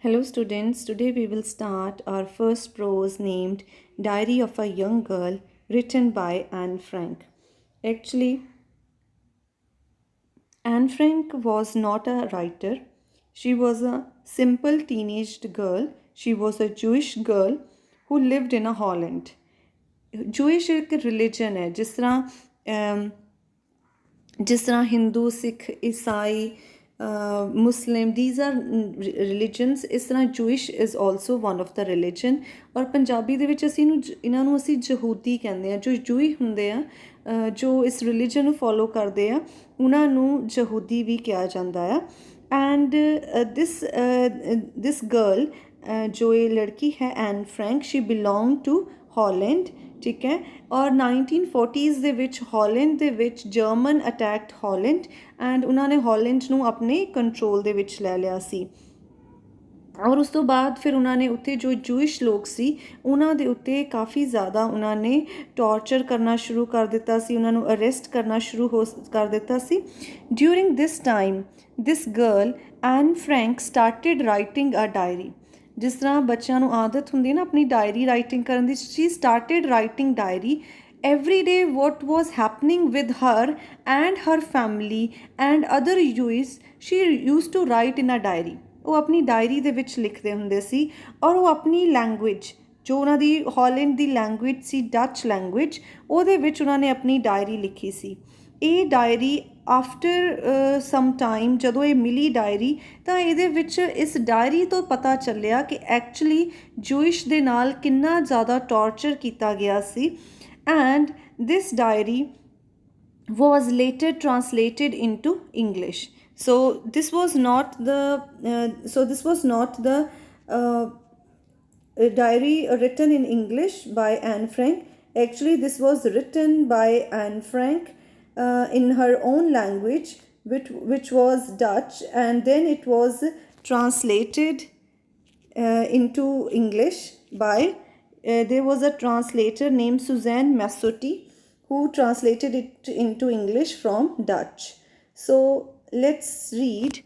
Hello students, today we will start our first prose named Diary of a Young Girl written by Anne Frank. Actually, Anne Frank was not a writer. She was a simple teenage girl. She was a Jewish girl who lived in a Holland. Jewish एक religion है जिस तरह हिंदू सिख ईसाई मुस्लिम these are religions ਇਸ ਤਰ੍ਹਾਂ Jewish is also one of the religion ਔਰ ਪੰਜਾਬੀ ਦੇ ਵਿੱਚ ਇਹਨਾਂ ਨੂੰ ਅਸੀਂ ਯਹੂਦੀ ਕਹਿੰਦੇ ਹਾਂ ਜੋ ਜੂਈ ਹੁੰਦੇ ਆ ਜੋ ਇਸ ਰਿਲੀਜਨ ਨੂੰ ਫੋਲੋ ਕਰਦੇ ਆ ਉਹਨਾਂ ਨੂੰ ਯਹੂਦੀ ਵੀ ਕਿਹਾ ਜਾਂਦਾ ਆ ਐਂਡ ਦਿਸ ਗਰਲ ਜੋ ਇਹ ਲੜਕੀ ਹੈ Anne Frank she belong to Holland ਠੀਕ ਹੈ ਔਰ 1940s ਦੇ ਵਿੱਚ ਹੌਲੈਂਡ ਦੇ ਵਿੱਚ ਜਰਮਨ ਅਟੈਕਡ ਹੌਲੈਂਡ ਐਂਡ ਉਹਨਾਂ ਨੇ ਹੌਲੈਂਡ ਨੂੰ ਆਪਣੇ ਕੰਟਰੋਲ ਦੇ ਵਿੱਚ ਲੈ ਲਿਆ ਸੀ ਔਰ ਉਸ ਤੋਂ ਬਾਅਦ ਫਿਰ ਉਹਨਾਂ ਨੇ ਉੱਥੇ ਜੋ ਜੂਇਸ਼ ਲੋਕ ਸੀ ਉਹਨਾਂ ਦੇ ਉੱਤੇ ਕਾਫੀ ਜ਼ਿਆਦਾ ਉਹਨਾਂ ਨੇ ਟੌਰਚਰ ਕਰਨਾ ਸ਼ੁਰੂ ਕਰ ਦਿੱਤਾ ਸੀ ਉਹਨਾਂ ਨੂੰ ਅਰੈਸਟ ਕਰਨਾ ਸ਼ੁਰੂ ਕਰ ਦਿੱਤਾ ਸੀ during this time this girl Anne Frank started writing a diary ਜਿਸ ਤਰ੍ਹਾਂ ਬੱਚਿਆਂ ਨੂੰ ਆਦਤ ਹੁੰਦੀ ਹੈ ਨਾ ਆਪਣੀ ਡਾਇਰੀ ਰਾਈਟਿੰਗ ਕਰਨ ਦੀ she started writing diary every day what was happening with her and her family and other Jews she used to write in a diary ਉਹ ਆਪਣੀ ਡਾਇਰੀ ਦੇ ਵਿੱਚ ਲਿਖਦੇ ਹੁੰਦੇ ਸੀ ਔਰ ਉਹ ਆਪਣੀ ਲੈਂਗੁਏਜ ਜੋ ਉਹਨਾਂ ਦੀ ਹੌਲੈਂਡ ਦੀ ਲੈਂਗੁਏਜ ਸੀ ਡੱਚ ਲੈਂਗੁਏਜ ਉਹਦੇ ਵਿੱਚ ਉਹਨਾਂ ਨੇ ਆਪਣੀ ਡਾਇਰੀ ਲਿਖੀ ਸੀ ਇਹ ਡਾਇਰੀ ਆਫਟਰ ਸਮ ਟਾਈਮ ਜਦੋਂ ਇਹ ਮਿਲੀ ਡਾਇਰੀ ਤਾਂ ਇਹਦੇ ਵਿੱਚ ਇਸ ਡਾਇਰੀ ਤੋਂ ਪਤਾ ਚੱਲਿਆ ਕਿ ਐਕਚੁਅਲੀ ਜੂਇਸ਼ ਦੇ ਨਾਲ ਕਿੰਨਾ ਜ਼ਿਆਦਾ ਟੌਰਚਰ ਕੀਤਾ ਗਿਆ ਸੀ and this diary was later translated into English. So this was not the diary written in English by Anne Frank. Actually, this was written by Anne Frank in her own language, which was Dutch, and then it was translated into English by there was a translator named Suzanne Massotti who translated it into English from Dutch. So let's read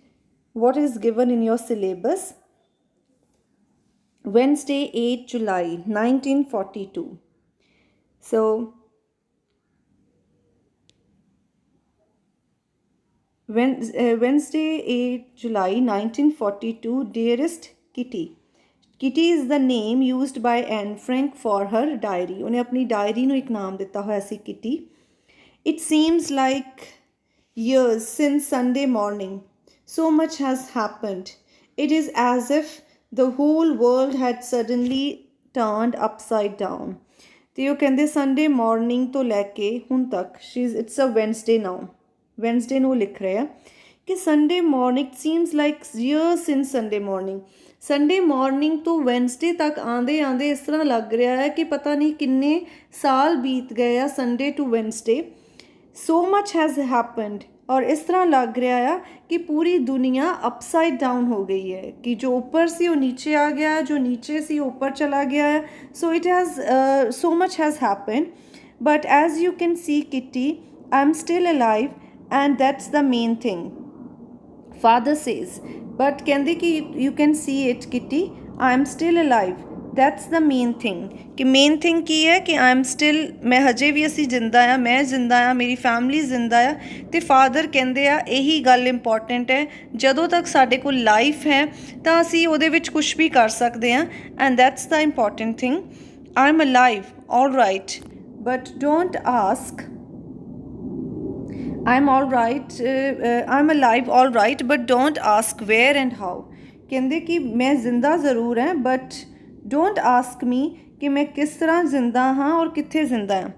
what is given in your syllabus. Wednesday, 8 July 1942. So Wednesday, 8 July 1942. Dearest Kitty. Kitty is the name used by Anne Frank for her diary. ਉਹਨੇ ਆਪਣੀ diary ਨੂੰ ਇੱਕ ਨਾਮ ਦਿੱਤਾ ਹੋਇਆ ਸੀ Kitty. It seems like years since Sunday morning. So much has happened. It is as if the whole world had suddenly turned upside down. ਤੇ ਉਹ ਕਹਿੰਦੇ Sunday morning ਤੋਂ ਲੈ ਕੇ ਹੁਣ ਤੱਕ it's a Wednesday now. Wednesday ਨੂੰ ਲਿਖ ਰਹੇ ਆ ਕਿ Sunday morning seems like years since Sunday morning. Sunday morning ਤੋਂ ਵੈਨਸਡੇ ਤੱਕ ਆਉਂਦੇ ਆਉਂਦੇ ਇਸ ਤਰ੍ਹਾਂ ਲੱਗ ਰਿਹਾ ਹੈ ਕਿ ਪਤਾ ਨਹੀਂ ਕਿੰਨੇ ਸਾਲ ਬੀਤ ਗਏ ਆ Sunday to Wednesday so much has happened ਔਰ ਇਸ ਤਰ੍ਹਾਂ ਲੱਗ ਰਿਹਾ ਆ ਕਿ ਪੂਰੀ ਦੁਨੀਆ ਅਪਸਾਈਡ ਡਾਊਨ ਹੋ ਗਈ ਹੈ ਕਿ ਜੋ ਉੱਪਰ ਸੀ ਉਹ ਨੀਚੇ ਆ ਗਿਆ ਜੋ ਨੀਚੇ ਸੀ ਉਹ ਉੱਪਰ ਚਲਾ ਗਿਆ ਹੈ so it has so much has happen but as you can see kitty I am still alive and that's the main thing Father says, but ਕਹਿੰਦੇ ਕਿ you can see it Kitty, I am still alive. That's the main thing. ਕਿ main thing ਕੀ ਹੈ ਕਿ I am still ਮੈਂ ਹਜੇ ਵੀ ਅਸੀਂ ਜ਼ਿੰਦਾ ਆ ਮੈਂ ਜ਼ਿੰਦਾ ਆ ਮੇਰੀ ਫੈਮਿਲੀ ਜ਼ਿੰਦਾ ਆ ਅਤੇ ਫਾਦਰ ਕਹਿੰਦੇ ਆ ਇਹੀ ਗੱਲ ਇੰਪੋਰਟੈਂਟ ਹੈ ਜਦੋਂ ਤੱਕ ਸਾਡੇ ਕੋਲ ਲਾਈਫ ਹੈ ਤਾਂ ਅਸੀਂ ਉਹਦੇ ਵਿੱਚ ਕੁਛ ਵੀ ਕਰ ਸਕਦੇ ਹਾਂ and that's the important thing I am alive, all right, but don't ask I'm all right, I'm alive, all right, but don't ask where and how. ਕਹਿੰਦੇ ਕਿ ਮੈਂ ਜ਼ਿੰਦਾ ਜ਼ਰੂਰ ਹਾਂ ਬਟ ਡੋਂਟ ਆਸਕ ਮੀ ਕਿ ਮੈਂ ਕਿਸ ਤਰ੍ਹਾਂ ਜ਼ਿੰਦਾ ਹਾਂ ਔਰ ਕਿੱਥੇ ਜ਼ਿੰਦਾ ਹਾਂ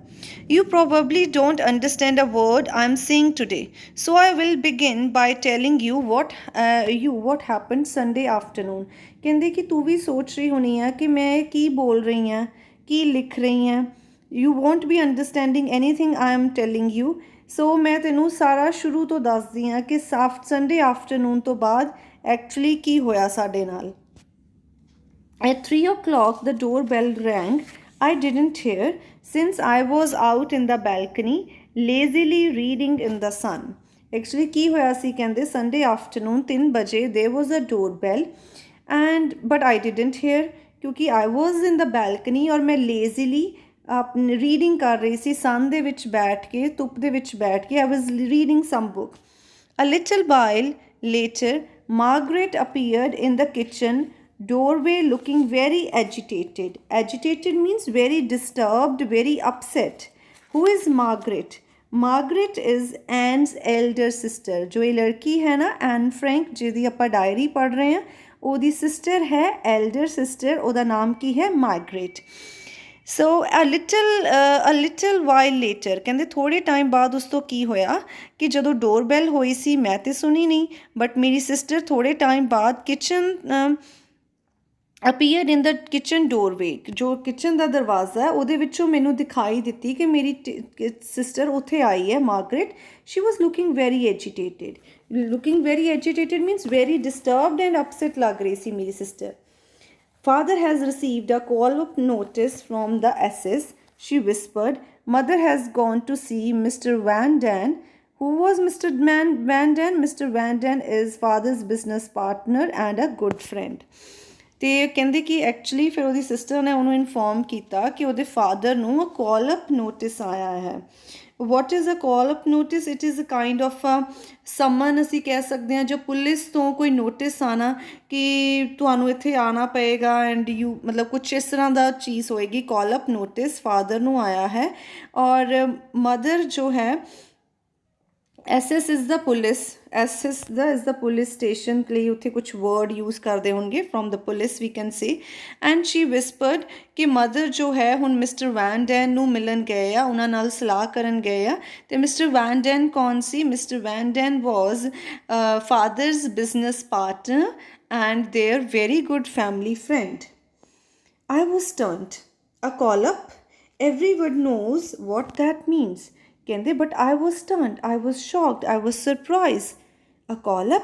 You probably don't understand a word I'm saying today, so I will begin by telling you what happened Sunday afternoon. ਕਹਿੰਦੇ ਕਿ ਤੂੰ ਵੀ ਸੋਚ ਰਹੀ ਹੋਣੀ ਆ ਕਿ ਮੈਂ ਕੀ ਬੋਲ ਰਹੀ ਹਾਂ ਕੀ ਲਿਖ ਰਹੀ ਹਾਂ You won't be understanding anything I am telling you. ਸੋ ਮੈਂ ਤੈਨੂੰ ਸਾਰਾ ਸ਼ੁਰੂ ਤੋਂ ਦੱਸਦੀ ਹਾਂ ਕਿ ਸੰਡੇ ਆਫਟਰਨੂਨ ਤੋਂ ਬਾਅਦ ਐਕਚੁਅਲੀ ਕੀ ਹੋਇਆ ਸਾਡੇ ਨਾਲ At 3 o'clock the doorbell rang. I didn't hear since I was out in the balcony lazily reading in the sun. Actually ਕੀ ਹੋਇਆ ਸੀ ਕਹਿੰਦੇ Sunday afternoon 3 ਵਜੇ there was a doorbell and but I didn't hear, क्योंकि I was in the balcony और मैं lazily अपनी reading कर रही सी सन दे विच बैठ के, धुप दे विच बैठ के। I was reading some book. A little while later, Margaret appeared in the kitchen doorway looking very agitated. Agitated means very disturbed, very upset. Who is Margaret? Margaret is Anne's elder sister. जो ये लड़की है ना Anne Frank जिहदी आपां diary पढ़ रहे हैं, ਉਹਦੀ सिस्टर है elder sister, ਉਹਦਾ नाम की है Margaret. So a little while later ਕਹਿੰਦੇ ਥੋੜ੍ਹੇ ਟਾਈਮ ਬਾਅਦ ਉਸ ਤੋਂ ਕੀ ਹੋਇਆ ਕਿ ਜਦੋਂ ਡੋਰਬੈਲ ਹੋਈ ਸੀ, ਮੈਂ ਤਾਂ ਸੁਣੀ ਨਹੀਂ, ਬਟ ਮੇਰੀ ਸਿਸਟਰ ਥੋੜ੍ਹੇ ਟਾਈਮ ਬਾਅਦ ਕਿਚਨ ਅਪੀਅਰਡ ਇਨ ਦ ਕਿਚਨ ਡੋਰਵੇ, ਜੋ ਕਿਚਨ ਦਾ ਦਰਵਾਜ਼ਾ ਹੈ ਉਹਦੇ ਵਿੱਚੋਂ ਮੈਨੂੰ ਦਿਖਾਈ ਦਿੱਤੀ ਕਿ ਮੇਰੀ ਸਿਸਟਰ ਉੱਥੇ ਆਈ ਹੈ, Margaret. She was looking very agitated. Looking very agitated means very disturbed and upset ਲੱਗ ਰਹੀ ਸੀ ਮੇਰੀ sister. Father has received a call-up notice from the SS, she whispered. Mother has gone to see Mr. Van Dan. Who was Mr. Van Dan? Mr. Van Dan is father's business partner and a good friend. ਤੇ ਕਹਿੰਦੇ ਕਿ actually ਫਿਰ ਉਹਦੀ sister ਨੇ ਉਹਨੂੰ inform ਕੀਤਾ ਕਿ ਉਹਦੇ ਫਾਦਰ ਨੂੰ ਕਾਲ ਅਪ ਨੋਟਿਸ ਆਇਆ ਹੈ। What is a call up notice? It is a kind of summon ਅਸੀਂ ਕਹਿ ਸਕਦੇ ਹਾਂ, ਜੋ ਪੁਲਿਸ ਤੋਂ ਕੋਈ ਨੋਟਿਸ ਆਉਣਾ ਕਿ ਤੁਹਾਨੂੰ ਇੱਥੇ ਆਉਣਾ ਪਏਗਾ ਐਂਡ ਯੂ, ਮਤਲਬ ਕੁਛ ਇਸ ਤਰ੍ਹਾਂ ਦਾ ਚੀਜ਼ ਹੋਏਗੀ। ਕਾਲ ਅਪ ਨੋਟਿਸ ਫਾਦਰ ਨੂੰ ਆਇਆ ਹੈ ਔਰ ਮਦਰ ਜੋ ਹੈ SS is the police, SS is the police station ਲਈ ਉੱਥੇ ਕੁਛ word use ਕਰਦੇ ਹੋਣਗੇ from the police we can say, and she whispered ਕਿ mother ਜੋ ਹੈ ਹੁਣ ਮਿਸਟਰ ਵੈਨ ਡੈਨ ਨੂੰ ਮਿਲਣ ਗਏ ਆ, ਉਹਨਾਂ ਨਾਲ ਸਲਾਹ ਕਰਨ ਗਏ ਆ। ਤੇ ਮਿਸਟਰ ਵੈਨ ਡੈਨ ਕੌਣ ਸੀ? Mister Van Daan was father's business partner and their very good family friend. I was stunned. A call-up? Everyone knows what that means. ਕਹਿੰਦੇ but I was stunned, I was shocked, I was surprise. A call up?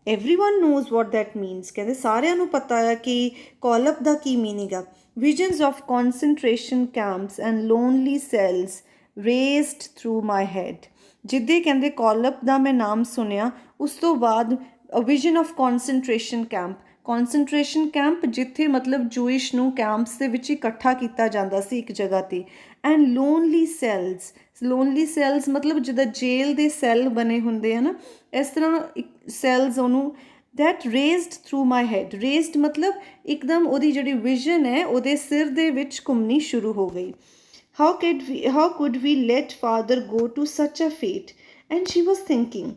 Everyone knows what that means. ਕਹਿੰਦੇ ਸਾਰਿਆਂ ਨੂੰ ਪਤਾ ਹੈ ਕਿ call up ਦਾ ਕੀ meaning ਆ। Visions of concentration camps and lonely cells raced through my head. ਜਿੱਦੇ ਕਹਿੰਦੇ ਕਾਲ-ਅਪ ਦਾ ਮੈਂ ਨਾਮ ਸੁਣਿਆ, ਉਸ ਤੋਂ ਬਾਅਦ ਵਿਜ਼ਨ ਆਫ ਕੌਨਸਨਟ੍ਰੇਸ਼ਨ ਕੈਂਪ, ਕੌਨਸਨਟ੍ਰੇਸ਼ਨ ਕੈਂਪ ਜਿੱਥੇ ਮਤਲਬ ਜੂਇਸ਼ ਨੂੰ ਕੈਂਪਸ ਦੇ ਵਿੱਚ ਇਕੱਠਾ ਕੀਤਾ ਜਾਂਦਾ ਸੀ ਇੱਕ ਜਗ੍ਹਾ 'ਤੇ। And lonely cells, lonely cells ਮਤਲਬ ਜਿੱਦਾਂ ਜੇਲ੍ਹ ਦੇ ਸੈੱਲ ਬਣੇ ਹੁੰਦੇ ਆ ਨਾ, ਇਸ ਤਰ੍ਹਾਂ ਸੈਲਸ ਉਹਨੂੰ that raised through my head. Raised ਮਤਲਬ ਇੱਕਦਮ ਉਹਦੀ ਜਿਹੜੀ ਵਿਜ਼ਨ ਹੈ ਉਹਦੇ ਸਿਰ ਦੇ ਵਿੱਚ ਘੁੰਮਣੀ ਸ਼ੁਰੂ ਹੋ ਗਈ। how could we let father go to such a fate? And she was thinking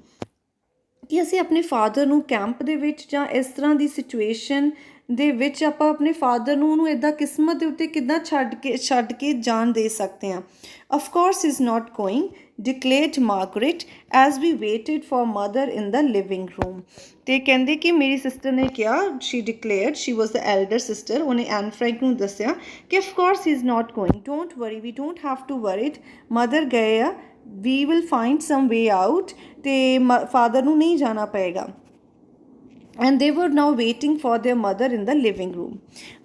ਕਿ ਅਸੀਂ ਆਪਣੇ ਫਾਦਰ ਨੂੰ ਕੈਂਪ ਦੇ ਵਿੱਚ ਜਾਂ ਇਸ ਤਰ੍ਹਾਂ ਦੀ ਸਿਚੁਏਸ਼ਨ ਦੇ ਵਿੱਚ ਆਪਾਂ ਆਪਣੇ ਫਾਦਰ ਨੂੰ ਉਹਨੂੰ ਇੱਦਾਂ ਕਿਸਮਤ ਦੇ ਉੱਤੇ ਕਿੱਦਾਂ ਛੱਡ ਕੇ ਜਾਣ ਦੇ ਸਕਦੇ ਹਾਂ। of course is not going, declared Margaret as we waited for mother in the living room. ਤੇ ਕਹਿੰਦੇ ਕਿ ਮੇਰੀ ਸਿਸਟਰ ਨੇ ਕਿਹਾ, she declared, she was the elder sister, ਉਹਨੇ ਐਨ ਫਰੈਂਕ ਨੂੰ ਦੱਸਿਆ ਕਿ of course he is not going, don't worry, we don't have to worry it, mother ਗਏ ਆ, we will find some way out, ਤੇ ਫਾਦਰ ਨੂੰ ਨਹੀਂ ਜਾਣਾ ਪਏਗਾ। And they were now waiting for their mother in the living room.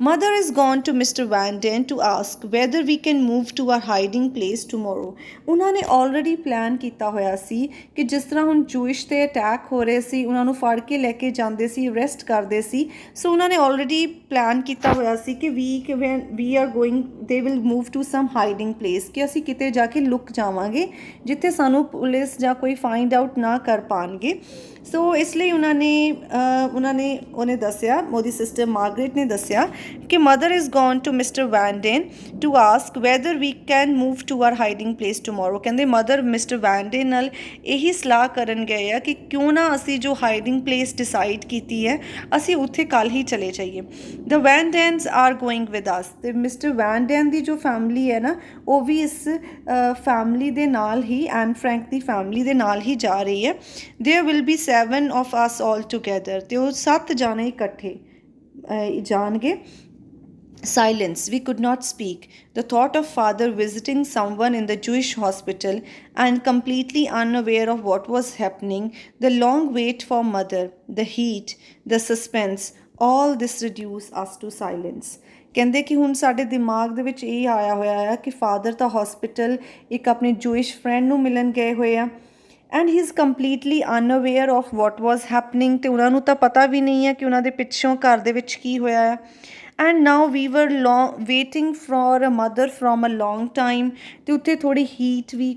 Mother is gone to Mr. Van Dan to ask whether we can move to our hiding place tomorrow. ਉਹਨਾਂ ਨੇ already plan ਕੀਤਾ ਹੋਇਆ ਸੀ ਕਿ ਜਿਸ ਤਰ੍ਹਾਂ ਹੁਣ ਜੂਇਸ਼ 'ਤੇ attack ਹੋ ਰਹੇ ਸੀ, ਉਹਨਾਂ ਨੂੰ ਫੜ ਕੇ ਲੈ ਕੇ ਜਾਂਦੇ ਸੀ, ਅਰੈਸਟ ਕਰਦੇ ਸੀ। ਸੋ ਉਹਨਾਂ ਨੇ already plan ਕੀਤਾ ਹੋਇਆ ਸੀ ਕਿ we are going, they will move to some hiding place, ਕਿ ਅਸੀਂ ਕਿਤੇ ਜਾ ਕੇ ਲੁਕ ਜਾਵਾਂਗੇ ਜਿੱਥੇ ਸਾਨੂੰ ਪੁਲਿਸ ਜਾਂ ਕੋਈ ਫਾਈਂਡ ਆਊਟ ਨਾ ਕਰ ਪਾਉਣਗੇ। ਸੋ ਇਸ ਲਈ ਉਹਨੇ ਦੱਸਿਆ, ਉਹਦੀ ਸਿਸਟਰ ਮਾਰਗਰੇਟ ਨੇ ਦੱਸਿਆ ਕਿ mother is gone to Mr Van Daan to ask whether we can move to our hiding place tomorrow. ਕਹਿੰਦੇ ਮਦਰ ਮਿਸਟਰ ਵੈਨ ਡੇਨ ਨਾਲ ਇਹੀ ਸਲਾਹ ਕਰਨ ਗਏ ਆ ਕਿ ਕਿਉਂ ਨਾ ਅਸੀਂ ਜੋ ਹਾਈਡਿੰਗ ਪਲੇਸ ਡਿਸਾਈਡ ਕੀਤੀ ਹੈ ਅਸੀਂ ਉੱਥੇ ਕੱਲ੍ਹ ਹੀ ਚਲੇ ਜਾਈਏ। The Van Daans are going with us. ਅਤੇ ਮਿਸਟਰ ਵੈਨ ਡੈਨ ਦੀ ਜੋ ਫੈਮਿਲੀ ਹੈ ਨਾ, ਉਹ ਵੀ ਇਸ ਫੈਮਿਲੀ ਦੇ ਨਾਲ ਹੀ, ਐਨ ਫਰੈਂਕ ਦੀ ਫੈਮਿਲੀ ਦੇ ਨਾਲ ਹੀ ਜਾ ਰਹੀ ਹੈ। There will be 7 of us all together, ਤੇ ਉਹ 7 ਜਾਣੇ ਇਕੱਠੇ ਜਾਣਗੇ। Silence. We could not speak. The thought of father visiting someone in the Jewish hospital and completely unaware of what was happening, the long wait for mother, the heat, the suspense, all this reduced us to silence. ਕਹਿੰਦੇ ਕਿ ਹੁਣ ਸਾਡੇ ਦਿਮਾਗ ਦੇ ਵਿੱਚ ਇਹ ਆਇਆ ਹੋਇਆ ਆ ਕਿ ਫਾਦਰ ਤਾਂ ਹਸਪੀਟਲ ਇੱਕ ਆਪਣੇ ਜੂਇਸ਼ ਫਰੈਂਡ ਨੂੰ ਮਿਲਣ ਗਏ ਹੋਏ ਆ, and he is completely unaware of what was happening, ਅਤੇ ਉਹਨਾਂ ਨੂੰ ਤਾਂ ਪਤਾ ਵੀ ਨਹੀਂ ਹੈ ਕਿ ਉਹਨਾਂ ਦੇ ਪਿੱਛੋਂ ਘਰ ਦੇ ਵਿੱਚ ਕੀ ਹੋਇਆ ਆ। And now we were waiting for a mother from a long time, ਅਤੇ ਉੱਥੇ ਥੋੜ੍ਹੀ ਹੀਟ ਵੀ,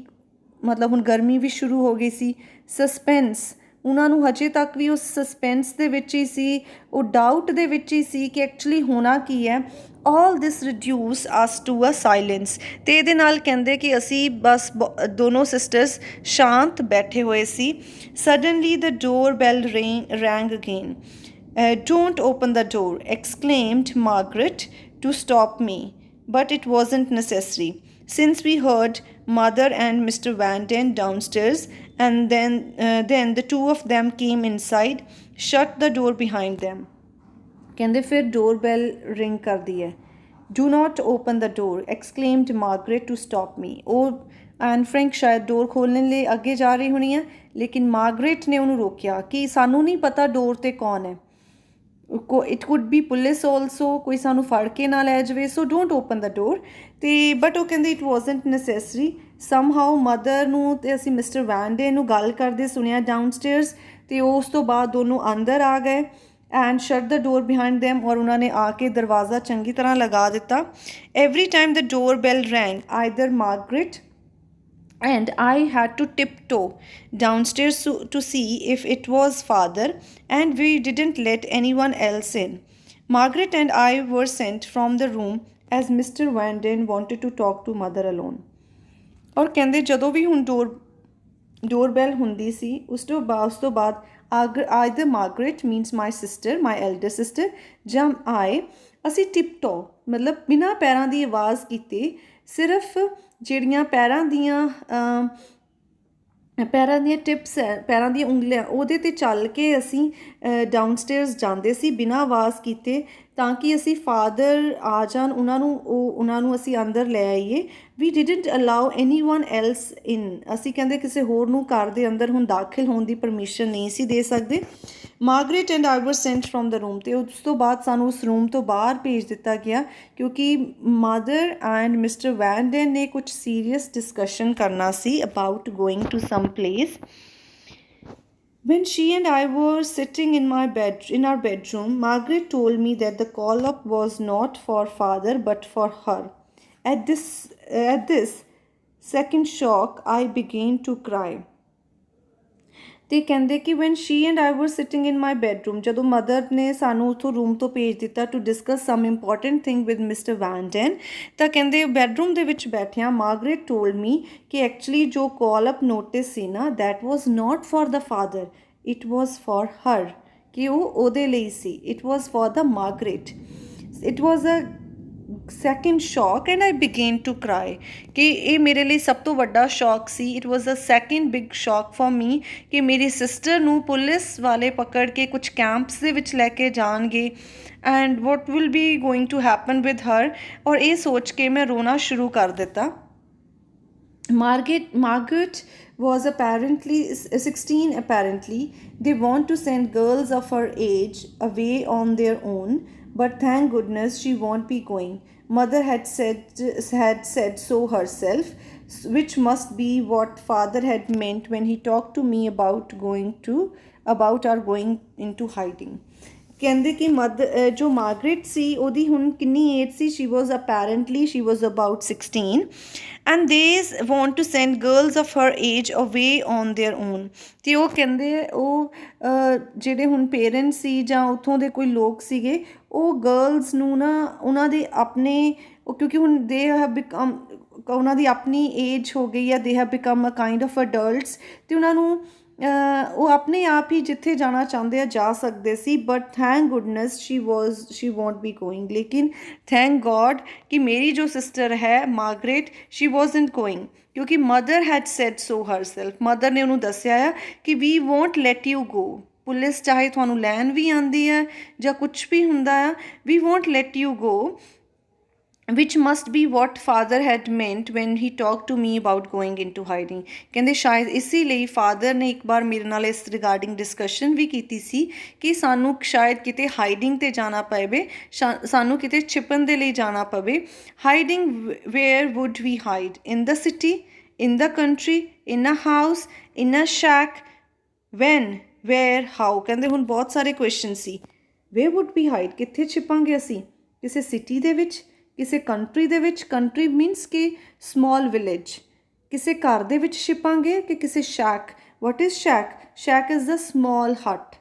ਮਤਲਬ ਹੁਣ ਗਰਮੀ ਵੀ ਸ਼ੁਰੂ ਹੋ ਗਈ ਸੀ। ਸਸਪੈਂਸ, ਉਹਨਾਂ ਨੂੰ ਹਜੇ ਤੱਕ ਵੀ ਉਸ ਸਸਪੈਂਸ ਦੇ ਵਿੱਚ ਹੀ ਸੀ, ਉਹ ਡਾਊਟ ਦੇ ਵਿੱਚ ਹੀ ਸੀ ਕਿ ਐਕਚੁਅਲੀ ਹੋਣਾ ਕੀ ਹੈ। All this reduce us to a silence, ਅਤੇ ਇਹਦੇ ਨਾਲ ਕਹਿੰਦੇ ਕਿ ਅਸੀਂ ਬਸ ਦੋਨੋਂ ਸਿਸਟਰਸ ਸ਼ਾਂਤ ਬੈਠੇ ਹੋਏ ਸੀ। Suddenly the door bell rang again. Don't open the door, exclaimed Margaret to stop me. But it wasn't necessary, since we heard Mother and Mr. Vanden downstairs, and then the two of them came inside, shut the door behind them. ਕਹਿੰਦੇ ਫਿਰ doorbell ring ਕਰਦੀ ਹੈ। Do not open the door, exclaimed Margaret to stop me. ਉਹ Anne Frank ਸ਼ਾਇਦ ਡੋਰ ਖੋਲ੍ਹਣ ਲਈ ਅੱਗੇ ਜਾ ਰਹੀ ਹੋਣੀ ਹੈ, ਲੇਕਿਨ ਮਾਰਗਰੇਟ ਨੇ ਉਹਨੂੰ ਰੋਕਿਆ ਕਿ ਸਾਨੂੰ ਨਹੀਂ ਪਤਾ ਡੋਰ 'ਤੇ ਕੌਣ ਹੈ, it could B police also, ਕੋਈ ਸਾਨੂੰ ਫੜ ਕੇ ਨਾ ਲੈ ਜਾਵੇ, ਸੋ ਡੋਂਟ ਓਪਨ ਦ ਡੋਰ। ਅਤੇ ਬਟ ਉਹ ਕਹਿੰਦੇ ਇਟ ਵਾਜ਼ਨਟ ਨੈਸੈਸਰੀ। ਸਮਹਾਓ ਮਦਰ ਨੂੰ ਅਤੇ ਅਸੀਂ ਮਿਸਟਰ ਵੈਨਡੇ ਨੂੰ ਗੱਲ ਕਰਦੇ ਸੁਣਿਆ ਡਾਊਨਸਟੇਅਰਸ, ਅਤੇ ਉਸ ਤੋਂ ਬਾਅਦ ਦੋਨੋਂ ਅੰਦਰ ਆ ਗਏ and shut the door behind them, ਔਰ ਉਹਨਾਂ ਨੇ ਆ ਕੇ ਦਰਵਾਜ਼ਾ ਚੰਗੀ ਤਰ੍ਹਾਂ ਲਗਾ ਦਿੱਤਾ। Every time the door bell rang either Margaret and I had to tiptoe downstairs to see if it was father, and we didn't let anyone else in. Margaret and I were sent from the room as Mr. Vanden wanted to talk to mother alone. ਔਰ ਕਹਿੰਦੇ ਜਦੋਂ ਵੀ ਹੁਣ doorbell ਹੁੰਦੀ ਸੀ ਉਸ ਤੋਂ ਬਾਅਦ either Margaret means my sister, my elder sister, ਜਾਂ ਆਏ, ਅਸੀਂ ਟਿਪਟੋ ਮਤਲਬ ਬਿਨਾਂ ਪੈਰਾਂ ਦੀ ਆਵਾਜ਼ ਕੀਤੇ, ਸਿਰਫ ਜਿਹੜੀਆਂ ਪੈਰਾਂ ਦੀਆਂ ਟਿਪਸ ਹੈ, ਪੈਰਾਂ ਦੀਆਂ ਉਂਗਲੀਆਂ, ਉਹਦੇ 'ਤੇ ਚੱਲ ਕੇ ਅਸੀਂ ਡਾਊਨਸਟੇਅਰਸ ਜਾਂਦੇ ਸੀ ਬਿਨਾਂ ਆਵਾਜ਼ ਕੀਤੇ, ਤਾਂ ਕਿ ਅਸੀਂ ਫਾਦਰ ਆ ਜਾਣ, ਉਹਨਾਂ ਨੂੰ ਅਸੀਂ ਅੰਦਰ ਲੈ ਆਈਏ। We didn't allow anyone else in, ਅਸੀਂ ਕਹਿੰਦੇ ਕਿਸੇ ਹੋਰ ਨੂੰ ਘਰ ਦੇ ਅੰਦਰ ਹੁਣ ਦਾਖਲ ਹੋਣ ਦੀ ਪਰਮਿਸ਼ਨ ਨਹੀਂ ਸੀ ਦੇ ਸਕਦੇ। ਮਾਰਗਰੇਟ ਐਂਡ ਆਈ ਵਰ ਸੈਂਟ ਫਰੋਮ ਦ ਰੂਮ, ਅਤੇ ਉਸ ਤੋਂ ਬਾਅਦ ਸਾਨੂੰ ਉਸ ਰੂਮ ਤੋਂ ਬਾਹਰ ਭੇਜ ਦਿੱਤਾ ਗਿਆ, ਕਿਉਂਕਿ ਮਦਰ ਐਂਡ ਮਿਸਟਰ ਵੈਨਡਨ ਨੇ ਕੁਝ ਸੀਰੀਅਸ ਡਿਸਕਸ਼ਨ ਕਰਨਾ ਸੀ about going to some place. When she and I were sitting in our bedroom, Margaret told me that the call-up was not for father but for her. At this second shock, I began to cry. ਅਤੇ ਕਹਿੰਦੇ ਕਿ van Shri and I were sitting in my bedroom, ਜਦੋਂ mother ਨੇ ਸਾਨੂੰ ਉੱਥੋਂ room ਤੋਂ ਭੇਜ ਦਿੱਤਾ to discuss some important thing with mister Van Daan, ਤਾਂ ਕਹਿੰਦੇ ਬੈਡਰੂਮ ਦੇ ਵਿੱਚ ਬੈਠਿਆਂ ਮਾਰਗਰੇਟ ਟੋਲਡ ਮੀ ਕਿ ਐਕਚੁਅਲੀ ਜੋ ਕਾਲ ਅਪ ਨੋਟਿਸ ਸੀ ਨਾ, that was not for the father, it was for her, ਕਿ ਉਹ ਉਹਦੇ ਲਈ ਸੀ, it was for the Margaret. It was a second shock and I began to cry, ਕਿ ਇਹ ਮੇਰੇ ਲਈ ਸਭ ਤੋਂ ਵੱਡਾ ਸ਼ੌਕ ਸੀ। It was a second big shock for me ਕਿ ਮੇਰੀ ਸਿਸਟਰ ਨੂੰ ਪੁਲਿਸ ਵਾਲੇ ਪਕੜ ਕੇ ਕੁਝ ਕੈਂਪਸ ਦੇ ਵਿੱਚ ਲੈ ਕੇ ਜਾਣਗੇ, and what will be going to happen with her, ਔਰ ਇਹ ਸੋਚ ਕੇ ਮੈਂ ਰੋਣਾ ਸ਼ੁਰੂ ਕਰ ਦਿੱਤਾ। Margaret was apparently 16 apparently. They want to send girls of her age away on their own, but thank goodness she won't be going. Mother had said so herself, which must be what father had meant when he talked to me about our going into hiding. ਕਹਿੰਦੇ ਕਿ ਜੋ Margaret ਸੀ ਉਹਦੀ ਹੁਣ ਕਿੰਨੀ age ਸੀ, she was about 16, and they want to send girls of her age away on their own. ਅਤੇ ਉਹ ਕਹਿੰਦੇ ਉਹ ਜਿਹੜੇ ਹੁਣ ਪੇਰੈਂਟਸ ਸੀ ਜਾਂ ਉੱਥੋਂ ਦੇ ਕੋਈ ਲੋਕ ਸੀਗੇ, ਉਹ ਗਰਲਸ ਨੂੰ ਨਾ ਉਹਨਾਂ ਦੇ ਆਪਣੇ, ਕਿਉਂਕਿ ਹੁਣ ਦੇ ਹੈਵ ਬਿਕਮ, ਉਹਨਾਂ ਦੀ ਆਪਣੀ ਏਜ ਹੋ ਗਈ ਹੈ, they have become a kind of adults, ਅਤੇ ਉਹਨਾਂ ਨੂੰ ਉਹ ਆਪਣੇ ਆਪ ਹੀ ਜਿੱਥੇ ਜਾਣਾ ਚਾਹੁੰਦੇ ਆ ਜਾ ਸਕਦੇ ਸੀ। But thank goodness she won't be going, ਲੇਕਿਨ ਥੈਂਕ ਗੋਡ ਕਿ ਮੇਰੀ ਜੋ ਸਿਸਟਰ ਹੈ ਮਾਰਗਰੇਟ, ਸ਼ੀ ਵਾਜ਼ਨਟ ਗੋਇੰਗ, ਕਿਉਂਕਿ mother had said so herself, mother ਨੇ ਉਹਨੂੰ ਦੱਸਿਆ ਆ ਕਿ we won't let you go, police ਚਾਹੇ ਤੁਹਾਨੂੰ ਲੈਣ ਵੀ ਆਉਂਦੀ ਹੈ ਜਾਂ ਕੁਛ ਵੀ ਹੁੰਦਾ ਆ, we won't let you go, which must be what father had meant when he talked to me about going into hiding. ਕਹਿੰਦੇ ਸ਼ਾਇਦ ਇਸੇ ਲਈ ਫਾਦਰ ਨੇ ਇੱਕ ਵਾਰ ਮੇਰੇ ਨਾਲ ਇਸ ਰਿਗਾਰਡਿੰਗ ਡਿਸਕਸ਼ਨ ਵੀ ਕੀਤੀ ਸੀ ਕਿ ਸਾਨੂੰ ਸ਼ਾਇਦ ਕਿਤੇ ਹਾਈਡਿੰਗ 'ਤੇ ਜਾਣਾ ਪਵੇ, ਸਾਨੂੰ ਕਿਤੇ ਛਿਪਣ ਦੇ ਲਈ ਜਾਣਾ ਪਵੇ। Hiding where would we hide, in the city, in the country, in a house, in a shack, when, where, how। ਕਹਿੰਦੇ ਹੁਣ ਬਹੁਤ ਸਾਰੇ ਕੁਐਸਚਨ ਸੀ। ਵੇ ਵੁੱਡ ਬੀ ਹਾਈਡ, ਕਿੱਥੇ ਛਿਪਾਂਗੇ ਅਸੀਂ? ਕਿਸੇ ਸਿਟੀ ਦੇ ਵਿੱਚ, ਕਿਸੇ ਕੰਟਰੀ ਦੇ ਵਿੱਚ। ਕੰਟਰੀ ਮੀਨਸ ਕਿ ਸਮੋਲ ਵਿਲੇਜ। ਕਿਸੇ ਘਰ ਦੇ ਵਿੱਚ ਛਿਪਾਂਗੇ ਕਿ ਕਿਸੇ shack. What is shack? Shack is the small hut.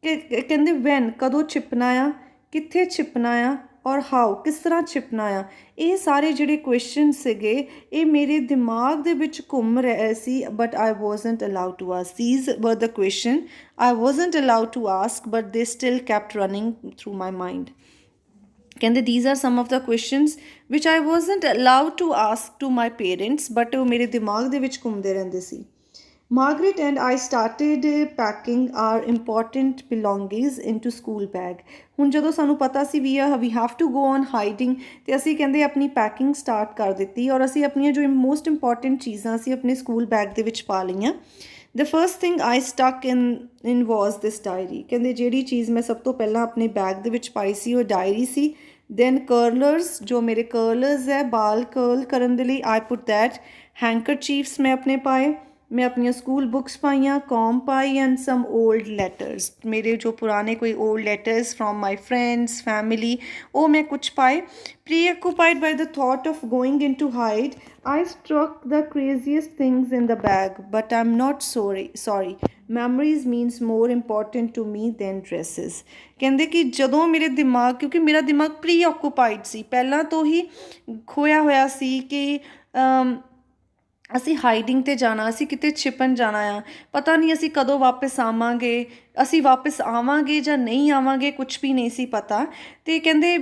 ਕਿ ਕਹਿੰਦੇ ਵੈਨ, ਕਦੋਂ ਛਿਪਣਾ ਆ, ਕਿੱਥੇ ਛਿਪਣਾ ਆ, ਔਰ ਹਾਊ, ਕਿਸ ਤਰ੍ਹਾਂ ਛਿਪਣਾ ਆ। ਇਹ ਸਾਰੇ ਜਿਹੜੇ ਕੁਐਸਚਨ ਸੀਗੇ ਇਹ ਮੇਰੇ ਦਿਮਾਗ ਦੇ ਵਿੱਚ ਘੁੰਮ ਰਹੇ ਸੀ, but I wasn't allowed to ask. These were the question I wasn't allowed to ask, but they still kept running through my mind. ਕਹਿੰਦੇ these are some of the questions which I wasn't allowed to ask to my parents, but ਉਹ ਮੇਰੇ ਦਿਮਾਗ ਦੇ ਵਿੱਚ ਘੁੰਮਦੇ ਰਹਿੰਦੇ ਸੀ। Margaret and I started packing our important belongings into school bag। ਹੁਣ ਜਦੋਂ ਸਾਨੂੰ ਪਤਾ ਸੀ we have to go on hiding, ਤੇ ਅਸੀਂ ਕਹਿੰਦੇ ਆਪਣੀ ਪੈਕਿੰਗ ਸਟਾਰਟ ਕਰ ਦਿੱਤੀ ਔਰ ਅਸੀਂ ਆਪਣੀਆਂ ਜੋ ਮੋਸਟ ਇੰਪੋਰਟੈਂਟ ਚੀਜ਼ਾਂ ਸੀ ਆਪਣੇ ਸਕੂਲ ਬੈਗ ਦੇ ਵਿੱਚ ਪਾ ਲਈਆਂ। The first thing I stuck in was this diary। ਕਹਿੰਦੇ ਜਿਹੜੀ ਚੀਜ਼ ਮੈਂ ਸਭ ਤੋਂ ਪਹਿਲਾਂ ਆਪਣੇ ਬੈਗ ਦੇ ਵਿੱਚ ਪਾਈ ਸੀ ਉਹ ਡਾਇਰੀ ਸੀ। then curlers, ਜੋ ਮੇਰੇ curlers ਹੈ ਬਾਲ curl ਕਰਨ ਦੇ ਲਈ, I put that। handkerchiefs ਮੈਂ ਆਪਣੇ ਪਾਏ। मैं अपनी स्कूल बुक्स पाइयाँ, कॉम पाई, एंड सम ओल्ड लेटर्स, मेरे जो पुराने कोई old letters from my friends family वो मैं कुछ पाए। preoccupied by the thought of going into hide, I struck the craziest things in the bag, but I'm not sorry, memories means more important to me than dresses। ਕਹਿੰਦੇ ਕਿ ਜਦੋਂ ਮੇਰੇ ਦਿਮਾਗ, ਕਿਉਂਕਿ ਮੇਰਾ ਦਿਮਾਗ preoccupied ਸੀ, ਪਹਿਲਾਂ ਤੋਂ ਹੀ ਖੋਇਆ ਹੋਇਆ ਸੀ ਕਿ ਅਸੀਂ ਹਾਈਡਿੰਗ 'ਤੇ ਜਾਣਾ, ਅਸੀਂ ਕਿਤੇ ਛਿਪਣ ਜਾਣਾ ਆ, ਪਤਾ ਨਹੀਂ ਅਸੀਂ ਕਦੋਂ ਵਾਪਸ ਆਵਾਂਗੇ, ਅਸੀਂ ਵਾਪਸ ਆਵਾਂਗੇ ਜਾਂ ਨਹੀਂ ਆਵਾਂਗੇ, ਕੁਛ ਵੀ ਨਹੀਂ ਸੀ ਪਤਾ। ਅਤੇ ਕਹਿੰਦੇ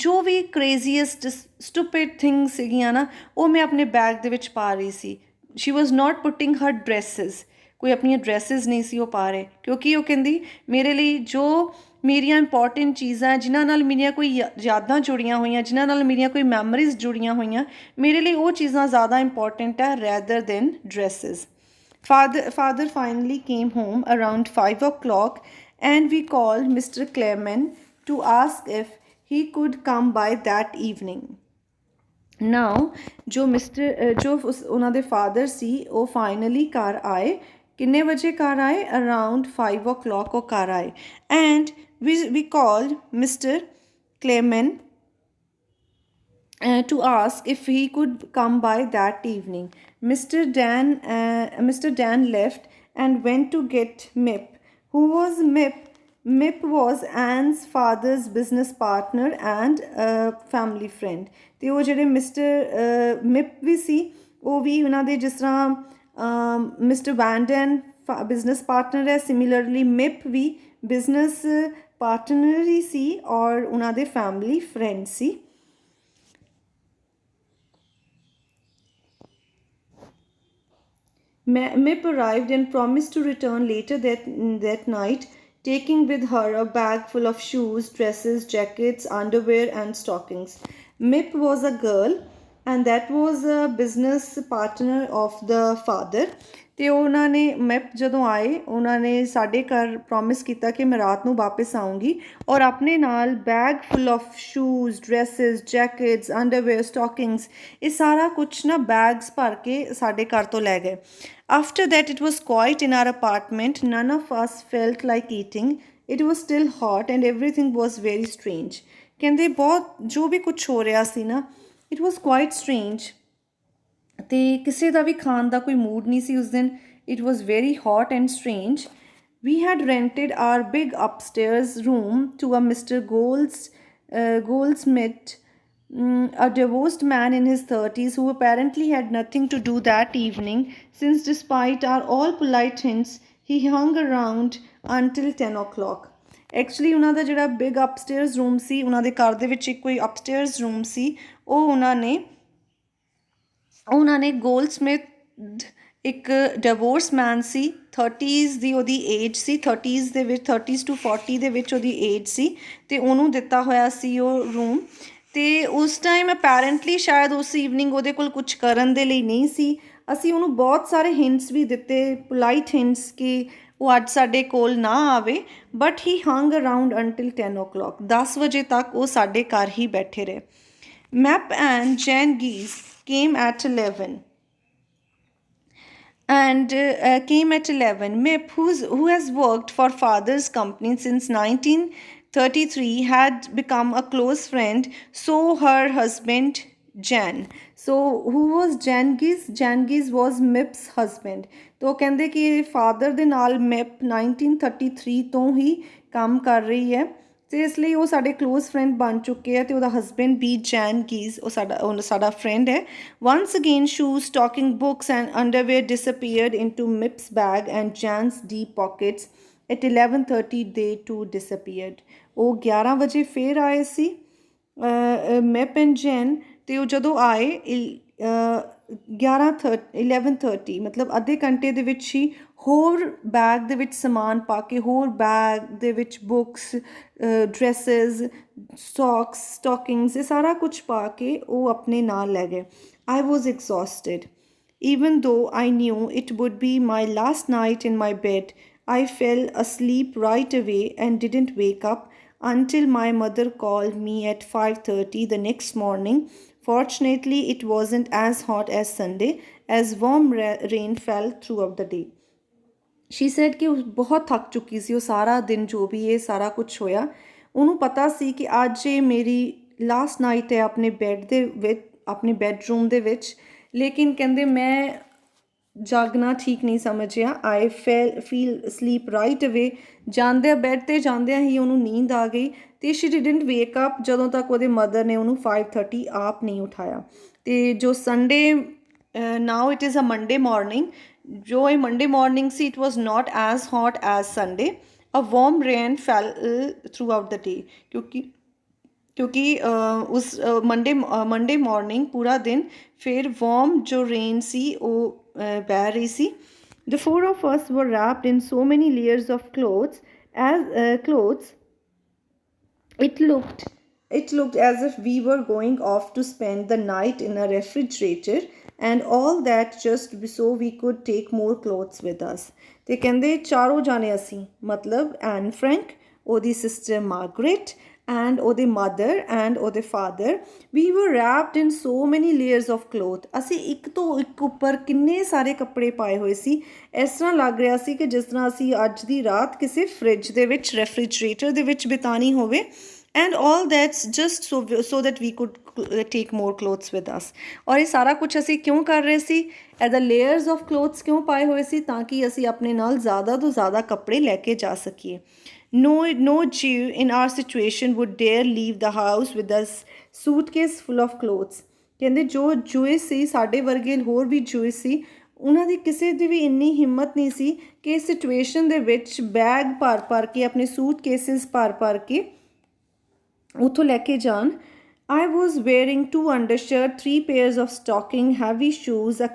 ਜੋ ਵੀ ਕ੍ਰੇਜ਼ੀਐਸਟ ਸਟੂਪਿਡ ਥਿੰਗ ਸੀਗੀਆਂ ਨਾ ਉਹ ਮੈਂ ਆਪਣੇ ਬੈਗ ਦੇ ਵਿੱਚ ਪਾ ਰਹੀ ਸੀ। She was note ਪੁੱਟਿੰਗ Har dresses, ਕੋਈ ਆਪਣੀਆਂ ਡਰੈਸਿਸ ਨਹੀਂ ਸੀ ਉਹ ਪਾ ਰਹੇ, ਕਿਉਂਕਿ ਉਹ ਕਹਿੰਦੀ ਮੇਰੇ ਲਈ ਜੋ ਮੇਰੀਆਂ ਇੰਪੋਰਟੈਂਟ ਚੀਜ਼ਾਂ ਜਿਨ੍ਹਾਂ ਨਾਲ ਮੇਰੀਆਂ ਕੋਈ ਯਾਦਾਂ ਜੁੜੀਆਂ ਹੋਈਆਂ, ਜਿਨ੍ਹਾਂ ਨਾਲ ਮੇਰੀਆਂ ਕੋਈ ਮੈਮਰੀਜ਼ ਜੁੜੀਆਂ ਹੋਈਆਂ, ਮੇਰੇ ਲਈ ਉਹ ਚੀਜ਼ਾਂ ਜ਼ਿਆਦਾ ਇੰਪੋਰਟੈਂਟ ਹੈ rather than dresses. Father finally came home around 5 o'clock and we called Mr. Clement to ask if he could come by that evening। Now ਜੋ ਉਹਨਾਂ ਦੇ ਫਾਦਰ ਸੀ ਉਹ ਫਾਈਨਲੀ ਘਰ ਆਏ। ਕਿੰਨੇ ਵਜੇ ਘਰ ਆਏ? ਅਰਾਊਂਡ 5 o'clock ਉਹ ਘਰ ਆਏ। And we called Mr. Clement to ask if he could come by that evening। Mr. Dan left and went to get Mip। Who was Mip? Mip was Anne's father's business partner and a family friend। ਤੇ ਉਹ ਜਿਹੜੇ mister ਮਿਪ ਵੀ ਸੀ ਉਹ ਵੀ ਉਹਨਾਂ ਦੇ ਜਿਸ ਤਰ੍ਹਾਂ mister ਵੈਂਡਨ business partner ਹੈ, similarly ਮਿਪ ਵੀ business partner ਹੀ ਸੀ ਔਰ ਉਹਨਾਂ ਦੇ family friend C. Mip arrived and promised to return later that night, taking with her a bag full of shoes, dresses, jackets, underwear and stockings। Mip was a girl and that was a business partner of the father। ਅਤੇ ਉਹਨਾਂ ਨੇ ਮਿਪ ਜਦੋਂ ਆਏ ਉਹਨਾਂ ਨੇ ਸਾਡੇ ਘਰ promise ਕੀਤਾ ਕਿ ਮੈਂ ਰਾਤ ਨੂੰ ਵਾਪਸ ਆਊਂਗੀ ਔਰ ਆਪਣੇ ਨਾਲ bag full of shoes, dresses, jackets, underwear, stockings, ਇਹ ਸਾਰਾ ਕੁਛ ਨਾ ਬੈਗਸ ਭਰ ਕੇ ਸਾਡੇ ਘਰ ਤੋਂ ਲੈ ਗਏ। After that it was quiet in our apartment, none of us felt like eating, it was still hot and everything was very strange। ਕਹਿੰਦੇ ਬਹੁਤ ਜੋ ਵੀ ਕੁਛ ਹੋ ਰਿਹਾ ਸੀ ਨਾ it was quite strange, ਅਤੇ ਕਿਸੇ ਦਾ ਵੀ ਖਾਣ ਦਾ ਕੋਈ ਮੂਡ ਨਹੀਂ ਸੀ ਉਸ ਦਿਨ। It was very hot and strange. We had rented our big upstairs room to a Mr. Goldsmith, a divorced man in his 30s who apparently had nothing to do that evening, since despite our all polite hints, he hung around until 10 o'clock। Actually ਉਹਨਾਂ ਦਾ ਜਿਹੜਾ big ਅਪਸਟੇਅਰਸ room ਸੀ, ਉਹਨਾਂ ਦੇ ਘਰ ਦੇ ਵਿੱਚ ਇੱਕ ਕੋਈ ਅਪਸਟੇਅਰਸ room ਸੀ, ਉਹ ਉਹਨਾਂ ਨੇ ਗੋਲਡਸਮਿਥ ਇੱਕ ਡਿਵੋਰਸ ਮੈਨ ਸੀ, 30s ਦੀ ਉਹਦੀ ਏਜ ਸੀ, 30s to 40 ਦੇ ਵਿੱਚ ਉਹਦੀ ਏਜ ਸੀ, ਅਤੇ ਉਹਨੂੰ ਦਿੱਤਾ ਹੋਇਆ ਸੀ ਉਹ ਰੂਮ। ਅਤੇ ਉਸ ਟਾਈਮ ਅਪੈਰੈਂਟਲੀ ਸ਼ਾਇਦ ਉਸ ਈਵਨਿੰਗ ਉਹਦੇ ਕੋਲ ਕੁਛ ਕਰਨ ਦੇ ਲਈ ਨਹੀਂ ਸੀ। ਅਸੀਂ ਉਹਨੂੰ ਬਹੁਤ ਸਾਰੇ ਹਿੰਟਸ ਵੀ ਦਿੱਤੇ, ਪੋਲਾਈਟ ਹਿੰਟਸ, ਕਿ ਉਹ ਅੱਜ ਸਾਡੇ ਕੋਲ ਨਾ ਆਵੇ, but he ਹੰਗ around until 10 o'clock। 10 ਵਜੇ ਤੱਕ ਉਹ ਸਾਡੇ ਘਰ ਹੀ ਬੈਠੇ ਰਹੇ। Miep and Jan Gies came at 11। and came at 11. Mip, who has worked for father's company since 1933, had become a close friend, so her husband Jan. So who was Jangiz? Jangiz was Mip's husband. तो ਕਹਿੰਦੇ ਕਿ father ਦੇ ਨਾਲ ਮਿਪ 1933 ਤੋਂ ਹੀ ਕੰਮ ਕਰ ਰਹੀ ਹੈ ਤੇ ਇਸ ਲਈ ਉਹ ਸਾਡੇ ਕਲੋਜ਼ ਫਰੈਂਡ ਬਣ ਚੁੱਕੇ ਆ ਤੇ ਉਹਦਾ ਹਸਬੈਂਡ ਵੀ ਜੈਨ ਕੀਜ਼ ਉਹ ਸਾਡਾ ਫਰੈਂਡ ਹੈ once again shoes stocking books and underwear disappeared into Mip's bag and Jan's deep pockets at 11:30 they too disappeared ਉਹ 11 ਵਜੇ ਫੇਰ ਆਏ ਸੀ ਮਿਪ ਐਂਡ ਜੈਨ ਤੇ ਉਹ ਜਦੋਂ ਆਏ 11:30 ਮਤਲਬ ਅੱਧੇ ਘੰਟੇ ਦੇ ਵਿੱਚ ਹੀ ਹੋਰ ਬੈਗ ਦੇ ਵਿੱਚ ਸਮਾਨ ਪਾ ਕੇ ਹੋਰ ਬੈਗ ਦੇ ਵਿੱਚ ਬੁੱਕਸ ਡਰੈਸਿਸ ਸਟੋਕਿੰਗਸ ਇਹ ਸਾਰਾ ਕੁਝ ਪਾ ਕੇ ਉਹ ਆਪਣੇ ਨਾਲ ਲੈ ਗਏ ਆਈ ਵਾਜ਼ ਐਗਜ਼ੌਸਟਡ even though I knew it would be my last night in my bed. I fell asleep right away and didn't wake up until my mother called me at 5:30 the next morning. Fortunately, it wasn't as hot as Sunday, as warm rain fell throughout the day. She said ਕਿ ਉਹ ਬਹੁਤ ਥੱਕ ਚੁੱਕੀ ਸੀ ਉਹ ਸਾਰਾ ਦਿਨ ਜੋ ਵੀ ਇਹ ਸਾਰਾ ਕੁਝ ਹੋਇਆ ਉਹਨੂੰ ਪਤਾ ਸੀ ਕਿ ਅੱਜ ਇਹ ਮੇਰੀ ਲਾਸਟ ਨਾਈਟ ਹੈ ਆਪਣੇ ਬੈੱਡ ਦੇ ਵਿੱਚ ਆਪਣੇ ਬੈੱਡਰੂਮ ਦੇ ਵਿੱਚ ਲੇਕਿਨ ਕਹਿੰਦੇ ਮੈਂ ਜਾਗਣਾ ਠੀਕ ਨਹੀਂ ਸਮਝਿਆ ਆਈ ਫੀਲ ਸਲੀਪ ਰਾਈਟ ਅਵੇ ਜਾਂਦਿਆਂ ਬੈੱਡ 'ਤੇ ਜਾਂਦਿਆਂ ਹੀ ਉਹਨੂੰ ਨੀਂਦ ਆ ਗਈ ਅਤੇ ਸ਼ੀ ਡਿਡਨਟ ਵੇਕ ਅਪ ਜਦੋਂ ਤੱਕ ਉਹਦੇ ਮਦਰ ਨੇ ਉਹਨੂੰ 5:30 ਆਪ ਨਹੀਂ ਉਠਾਇਆ ਅਤੇ ਜੋ Sunday now it is a Monday morning ਜੋ ਇਹ ਮੰਡੇ ਮੋਰਨਿੰਗ ਸੀ it was not as hot as Sunday a warm rain fell throughout the day ਕਿਉਂਕਿ ਉਸ ਮੰਡੇ ਮੋਰਨਿੰਗ ਪੂਰਾ ਦਿਨ ਫਿਰ ਵਾਰਮ ਜੋ ਰੇਨ ਸੀ ਉਹ ਪੈ ਰਹੀ ਸੀ the four of us were wrapped in so many layers of clothes it looked as if we were going off to spend the night in a refrigerator and all that just so we could take more clothes with us ਤੇ ਕਹਿੰਦੇ ਚਾਰੋਂ ਜਾਣੇ ਅਸੀਂ ਮਤਲਬ Anne Frank ਉਹਦੀ sister Margaret and ਉਹਦੇ mother and ਉਹਦੇ father ਵੀ were wrapped in so many layers of cloth ਅਸੀਂ ਇੱਕ ਤੋਂ ਇੱਕ ਉੱਪਰ ਕਿੰਨੇ ਸਾਰੇ ਕੱਪੜੇ ਪਾਏ ਹੋਏ ਸੀ ਇਸ ਤਰ੍ਹਾਂ ਲੱਗ ਰਿਹਾ ਸੀ ਕਿ ਜਿਸ ਤਰ੍ਹਾਂ ਅਸੀਂ ਅੱਜ ਦੀ ਰਾਤ ਕਿਸੇ ਫਰਿੱਜ ਦੇ ਵਿੱਚ ਰੈਫਰੀਜਰੇਟਰ ਦੇ ਵਿੱਚ ਬਿਤਾਉਣੀ ਹੋਵੇ and all that's just so that we could take more clothes with us ਔਰ ਇਹ ਸਾਰਾ ਕੁਝ ਅਸੀਂ ਕਿਉਂ ਕਰ ਰਹੇ ਸੀ ਇਹਦਾ layers of clothes ਕਿਉਂ ਪਾਏ ਹੋਏ ਸੀ ਤਾਂ ਕਿ ਅਸੀਂ ਆਪਣੇ ਨਾਲ ਜ਼ਿਆਦਾ ਤੋਂ ਜ਼ਿਆਦਾ ਕੱਪੜੇ ਲੈ ਕੇ ਜਾ ਸਕੀਏ No Jew in our situation would dare leave the house with a suitcase full of clothes. ਕਹਿੰਦੇ ਜੋ ਜੂਇਸ ਸੀ ਸਾਡੇ ਵਰਗੇ ਹੋਰ ਵੀ ਜੂਇਸ ਸੀ ਉਹਨਾਂ ਦੀ ਕਿਸੇ ਦੀ ਵੀ ਇੰਨੀ ਹਿੰਮਤ ਨਹੀਂ ਸੀ ਕਿ ਇਸ ਸਿਚੁਏਸ਼ਨ ਦੇ ਵਿੱਚ ਬੈਗ ਭਰ ਕੇ ਆਪਣੇ ਸੂਟ ਕੇਸਿਸ ਭਰ ਕੇ ਉੱਥੋਂ ਲੈ ਕੇ ਜਾਣ I was wearing 2 undershirts, 3 pairs of stocking, heavy shoes, a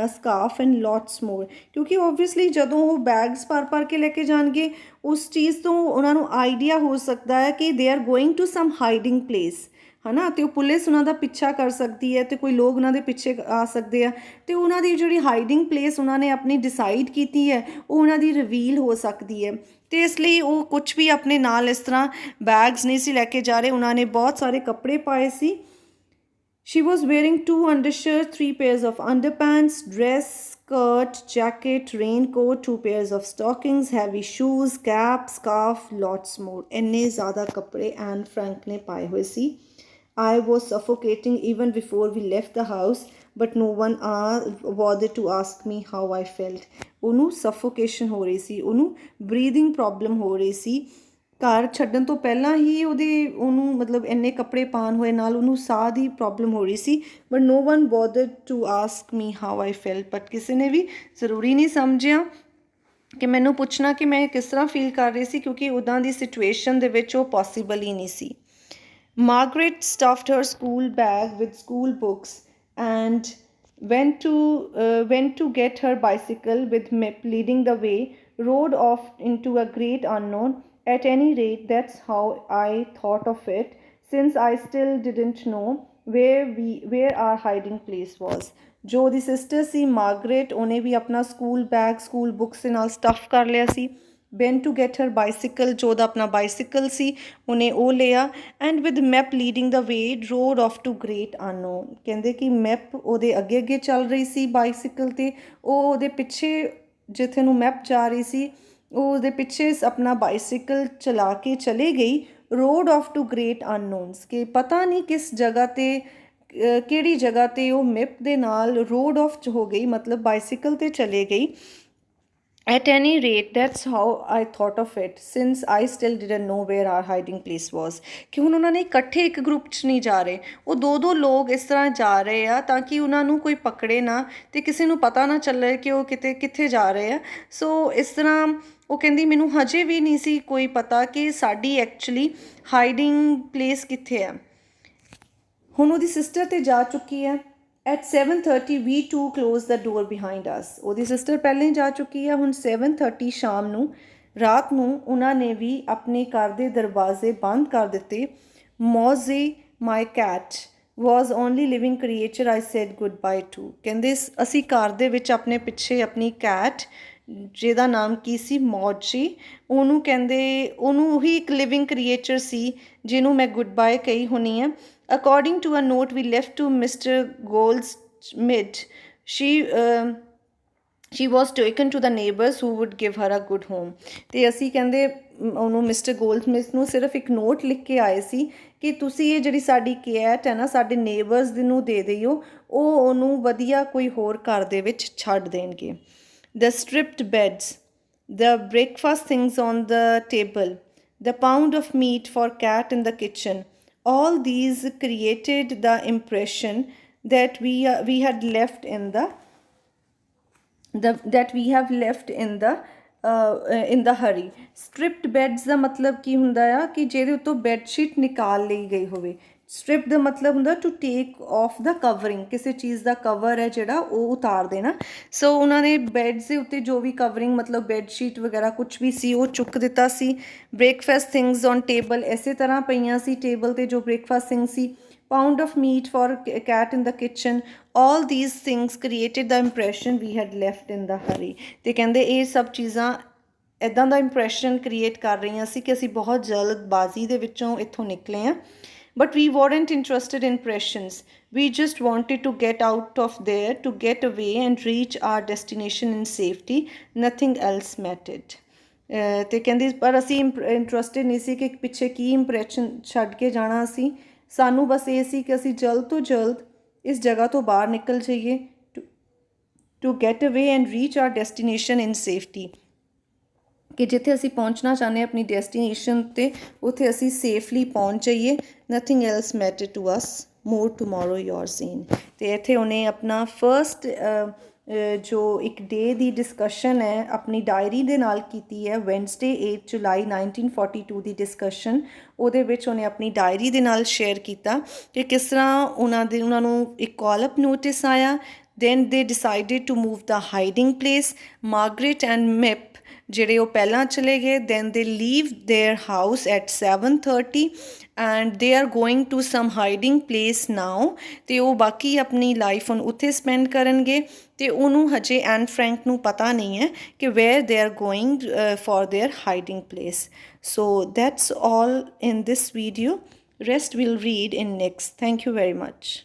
scarf and lots more. ਕਿਉਂਕਿ obviously ਜਦੋਂ ਉਹ bags ਭਰ ਕੇ ਲੈ ਕੇ ਜਾਣਗੇ ਉਸ ਚੀਜ਼ ਤੋਂ ਉਹਨਾਂ ਨੂੰ ਆਈਡੀਆ ਹੋ ਸਕਦਾ ਹੈ ਕਿ they are going to some hiding place ਹੈ ਨਾ ਅਤੇ ਉਹ ਪੁਲਿਸ ਉਹਨਾਂ ਦਾ ਪਿੱਛਾ ਕਰ ਸਕਦੀ ਹੈ ਅਤੇ ਕੋਈ ਲੋਕ ਉਹਨਾਂ ਦੇ ਪਿੱਛੇ ਆ ਸਕਦੇ ਆ ਅਤੇ ਉਹਨਾਂ ਦੀ ਜਿਹੜੀ ਹਾਈਡਿੰਗ ਪਲੇਸ ਉਹਨਾਂ ਨੇ ਆਪਣੀ ਡਿਸਾਈਡ ਕੀਤੀ ਹੈ ਉਹ ਉਹਨਾਂ ਦੀ ਰਿਵੀਲ ਹੋ ਸਕਦੀ ਹੈ ਅਤੇ ਇਸ ਲਈ ਉਹ ਕੁਛ ਵੀ ਆਪਣੇ ਨਾਲ ਇਸ ਤਰ੍ਹਾਂ ਬੈਗਸ ਨਹੀਂ ਸੀ ਲੈ ਕੇ ਜਾ ਰਹੇ ਉਹਨਾਂ ਨੇ ਬਹੁਤ ਸਾਰੇ ਕੱਪੜੇ ਪਾਏ ਸੀ She was wearing 2 undershirts, 3 pairs of underpants, dress, skirt, jacket, raincoat, 2 pairs of stockings, heavy shoes, cap, scarf, lots more. ਇੰਨੇ ਜ਼ਿਆਦਾ ਕੱਪੜੇ ਐਨ ਫਰੈਂਕ ਨੇ ਪਾਏ ਹੋਏ ਸੀ I was suffocating even before we left the house, but no one bothered to ask me how I felt. ਉਹਨੂੰ suffocation ਹੋ ਰਹੀ ਸੀ ਉਹਨੂੰ breathing problem ਹੋ ਰਹੀ ਸੀ ਘਰ ਛੱਡਣ ਤੋਂ ਪਹਿਲਾਂ ਹੀ ਉਹਨੂੰ ਮਤਲਬ ਇੰਨੇ ਕੱਪੜੇ ਪਾਉਣ ਹੋਏ ਨਾਲ ਉਹਨੂੰ ਸਾਹ ਦੀ ਪ੍ਰੋਬਲਮ ਹੋ ਰਹੀ ਸੀ but no one bothered to ask me how I felt but ਕਿਸੇ ਨੇ ਵੀ ਜ਼ਰੂਰੀ ਨਹੀਂ ਸਮਝਿਆ ਕਿ ਮੈਨੂੰ ਪੁੱਛਣਾ ਕਿ ਮੈਂ ਕਿਸ ਤਰ੍ਹਾਂ ਫੀਲ ਕਰ ਰਹੀ ਸੀ ਕਿਉਂਕਿ ਉੱਦਾਂ ਦੀ ਸਿਚੁਏਸ਼ਨ ਦੇ ਵਿੱਚ ਉਹ ਪੋਸੀਬਲ ਹੀ ਨਹੀਂ ਸੀ Margaret stuffed her school bag with school books and went to get her bicycle with Mip leading the way, rode off into a great unknown. At any rate, that's how I thought of it, since I still didn't know where our hiding place was. ਜੋ ਦੀ sister ਸੀ Margaret ਉਹਨੇ ਵੀ ਆਪਣਾ school bag school books ਦੇ ਨਾਲ stuff ਕਰ ਲਿਆ ਸੀ Ben to get her bicycle, ਜੋ ਉਹਦਾ ਆਪਣਾ ਬਾਈਸਿਕਲ ਸੀ ਉਹਨੇ ਉਹ ਲਿਆ, and with map leading the way road off to great unknown. ਕਹਿੰਦੇ ਕਿ ਮੈਪ ਉਹਦੇ ਅੱਗੇ ਅੱਗੇ ਚੱਲ ਰਹੀ ਸੀ ਬਾਈਸਿਕਲ 'ਤੇ, ਉਹ ਉਹਦੇ ਪਿੱਛੇ ਜਿੱਥੇ ਨੂੰ ਮੈਪ ਜਾ ਰਹੀ ਸੀ ਉਹ ਉਹਦੇ ਪਿੱਛੇ ਆਪਣਾ ਬਾਈਸਿਕਲ ਚਲਾ ਕੇ ਚਲੇ ਗਈ ਰੋਡ ਆਫ ਟੂ ਗ੍ਰੇਟ ਅਨਨੋਨਸ, ਕਿ ਪਤਾ ਨਹੀਂ ਕਿਸ ਜਗ੍ਹਾ 'ਤੇ ਕਿਹੜੀ ਜਗ੍ਹਾ 'ਤੇ ਉਹ ਮੈਪ ਦੇ ਨਾਲ ਰੋਡ ਆਫ 'ਚ ਹੋ ਗਈ, ਮਤਲਬ ਬਾਈਸਿਕਲ 'ਤੇ ਚਲੇ ਗਈ। At any rate, that's how I thought of it, since I still didn't know where our hiding place was। ਕਿ ਹੁਣ ਉਹਨਾਂ ਨੇ ਇਕੱਠੇ ਇੱਕ ਗਰੁੱਪ 'ਚ ਨਹੀਂ ਜਾ ਰਹੇ, ਉਹ ਦੋ ਦੋ ਲੋਕ ਇਸ ਤਰ੍ਹਾਂ ਜਾ ਰਹੇ ਆ ਤਾਂ ਕਿ ਉਹਨਾਂ ਨੂੰ ਕੋਈ ਪਕੜੇ ਨਾ ਅਤੇ ਕਿਸੇ ਨੂੰ ਪਤਾ ਨਾ ਚੱਲੇ ਕਿ ਉਹ ਕਿੱਥੇ ਜਾ ਰਹੇ ਆ। ਸੋ ਇਸ ਤਰ੍ਹਾਂ ਉਹ ਕਹਿੰਦੀ ਮੈਨੂੰ ਹਜੇ ਵੀ ਨਹੀਂ ਸੀ ਕੋਈ ਪਤਾ ਕਿ ਸਾਡੀ ਐਕਚੁਅਲੀ ਹਾਈਡਿੰਗ ਪਲੇਸ ਕਿੱਥੇ ਆ। ਹੁਣ ਉਹਦੀ ਸਿਸਟਰ 'ਤੇ ਜਾ ਚੁੱਕੀ ਹੈ। At 7:30 we too closed the door behind us। ਉਹਦੀ ਸਿਸਟਰ ਪਹਿਲਾਂ ਹੀ ਜਾ ਚੁੱਕੀ ਹੈ। ਹੁਣ 7:30 ਸ਼ਾਮ ਨੂੰ ਰਾਤ ਨੂੰ ਉਹਨਾਂ ਨੇ ਵੀ ਆਪਣੇ ਘਰ ਦੇ ਦਰਵਾਜ਼ੇ ਬੰਦ ਕਰ ਦਿੱਤੇ। ਮੌਜ਼ੀ ਮਾਈ cat was only living creature I said goodbye to। ਕਹਿੰਦੇ ਅਸੀਂ ਘਰ ਦੇ ਵਿੱਚ ਆਪਣੇ ਪਿੱਛੇ ਆਪਣੀ ਕੈਟ ਜਿਹਦਾ ਨਾਮ ਕੀ ਸੀ ਮੌਜੀ, ਉਹਨੂੰ ਕਹਿੰਦੇ ਉਹਨੂੰ ਉਹੀ ਇੱਕ ਲਿਵਿੰਗ ਕ੍ਰੀਏਚਰ ਸੀ ਜਿਹਨੂੰ ਮੈਂ ਗੁੱਡ ਬਾਏ ਕਹੀ ਹੋਣੀ ਹੈ। According to a note we left to Mr. Goldsmith, she was taken to the neighbors who would give her a good home। ਅਤੇ ਅਸੀਂ ਕਹਿੰਦੇ ਉਹਨੂੰ ਮਿਸਟਰ ਗੋਲਡਸਮਿਥ ਨੂੰ ਸਿਰਫ ਇੱਕ ਨੋਟ ਲਿਖ ਕੇ ਆਏ ਸੀ ਕਿ ਤੁਸੀਂ ਇਹ ਜਿਹੜੀ ਸਾਡੀ ਕੈਟ ਹੈ ਨਾ ਸਾਡੇ ਨੇਬਰਸ ਨੂੰ ਦੇ ਦਿਓ, ਉਹ ਉਹਨੂੰ ਵਧੀਆ ਕੋਈ ਹੋਰ ਘਰ ਦੇ ਵਿੱਚ ਛੱਡ ਦੇਣਗੇ। The stripped beds, the breakfast things on the table, the pound of meat for cat in the kitchen, all these created the impression that we had left in the hurry। stripped beds ਦਾ ਮਤਲਬ ਕੀ ਹੁੰਦਾ ਆ ਕਿ ਜਿਹਦੇ ਉੱਤੋਂ bedsheet ਨਿਕਾਲ ਲਈ ਗਈ ਹੋਵੇ। ਸਟ੍ਰਿਪ ਦਾ ਮਤਲਬ ਹੁੰਦਾ to take off the covering, ਕਿਸੇ ਚੀਜ਼ ਦਾ ਕਵਰ ਹੈ ਜਿਹੜਾ ਉਹ ਉਤਾਰ ਦੇਣਾ। ਸੋ ਉਹਨਾਂ ਨੇ ਬੈਡਸ ਦੇ ਉੱਤੇ ਜੋ ਵੀ ਕਵਰਿੰਗ ਮਤਲਬ ਬੈੱਡਸ਼ੀਟ ਵਗੈਰਾ ਕੁਛ ਵੀ ਸੀ ਉਹ ਚੁੱਕ ਦਿੱਤਾ ਸੀ। ਬ੍ਰੇਕਫਾਸਟ ਥਿੰਗਸ ਔਨ ਟੇਬਲ ਇਸੇ ਤਰ੍ਹਾਂ ਪਈਆਂ ਸੀ ਟੇਬਲ 'ਤੇ ਜੋ breakfast thing C. pound of meat for cat in the kitchen, all these things created the impression we had left in the hurry। ਅਤੇ ਕਹਿੰਦੇ ਇਹ ਸਭ ਚੀਜ਼ਾਂ ਇੱਦਾਂ ਦਾ ਇੰਪਰੈਸ਼ਨ ਕ੍ਰੀਏਟ ਕਰ ਰਹੀਆਂ ਸੀ ਕਿ ਅਸੀਂ ਬਹੁਤ ਜਲਦਬਾਜ਼ੀ ਦੇ ਵਿੱਚੋਂ ਇੱਥੋਂ ਨਿਕਲੇ ਹਾਂ। But we weren't interested in impressions, we just wanted to get out of there, to get away and reach our destination in safety, nothing else mattered। ਅਤੇ ਕਹਿੰਦੀ ਪਰ ਅਸੀਂ ਇੰਟਰਸਟਿਡ ਨਹੀਂ ਸੀ ਕਿ ਪਿੱਛੇ ਕੀ ਇੰਪਰੈਸ਼ਨ ਛੱਡ ਕੇ ਜਾਣਾ ਅਸੀਂ, ਸਾਨੂੰ ਬਸ ਇਹ ਸੀ ਕਿ ਅਸੀਂ ਜਲਦ ਤੋਂ ਜਲਦ ਇਸ ਜਗ੍ਹਾ ਤੋਂ ਬਾਹਰ ਨਿਕਲ ਜਾਈਏ, to get away and reach our destination in safety, ਕਿ ਜਿੱਥੇ ਅਸੀਂ ਪਹੁੰਚਣਾ ਚਾਹੁੰਦੇ ਹਾਂ ਆਪਣੀ ਡੈਸਟੀਨੇਸ਼ਨ 'ਤੇ ਉੱਥੇ ਅਸੀਂ ਸੇਫਲੀ ਪਹੁੰਚ ਜਾਈਏ। Nothing else matter to us more tomorrow your seen. ਅਤੇ ਇੱਥੇ ਉਹਨੇ ਆਪਣਾ ਫਸਟ ਜੋ ਇੱਕ ਡੇ ਦੀ ਡਿਸਕਸ਼ਨ ਹੈ ਆਪਣੀ ਡਾਇਰੀ ਦੇ ਨਾਲ ਕੀਤੀ ਹੈ, ਵੈਨਸਡੇ 8 ਜੁਲਾਈ 1942 ਦੀ ਡਿਸਕਸ਼ਨ। ਉਹਦੇ ਵਿੱਚ ਉਹਨੇ ਆਪਣੀ ਡਾਇਰੀ ਦੇ ਨਾਲ ਸ਼ੇਅਰ ਕੀਤਾ ਕਿ ਕਿਸ ਤਰ੍ਹਾਂ ਉਹਨਾਂ ਨੂੰ ਇੱਕ ਕਾਲ ਅਪ ਨੋਟਿਸ ਆਇਆ। Then they decided to move the hiding place. Margaret and Miep ਜਿਹੜੇ ਉਹ ਪਹਿਲਾਂ ਚਲੇ ਗਏ। Then they leave their house at 7:30 and they are going to some hiding place now. ਅਤੇ ਉਹ ਬਾਕੀ ਆਪਣੀ ਲਾਈਫ ਹੁਣ ਉੱਥੇ ਸਪੈਂਡ ਕਰਨਗੇ। ਅਤੇ ਉਹਨੂੰ ਹਜੇ ਐਨ ਫਰੈਂਕ ਨੂੰ ਪਤਾ ਨਹੀਂ ਹੈ ਕਿ where they are going for their hiding place. So that's all in this video. Rest we'll read in next। Thank you very much।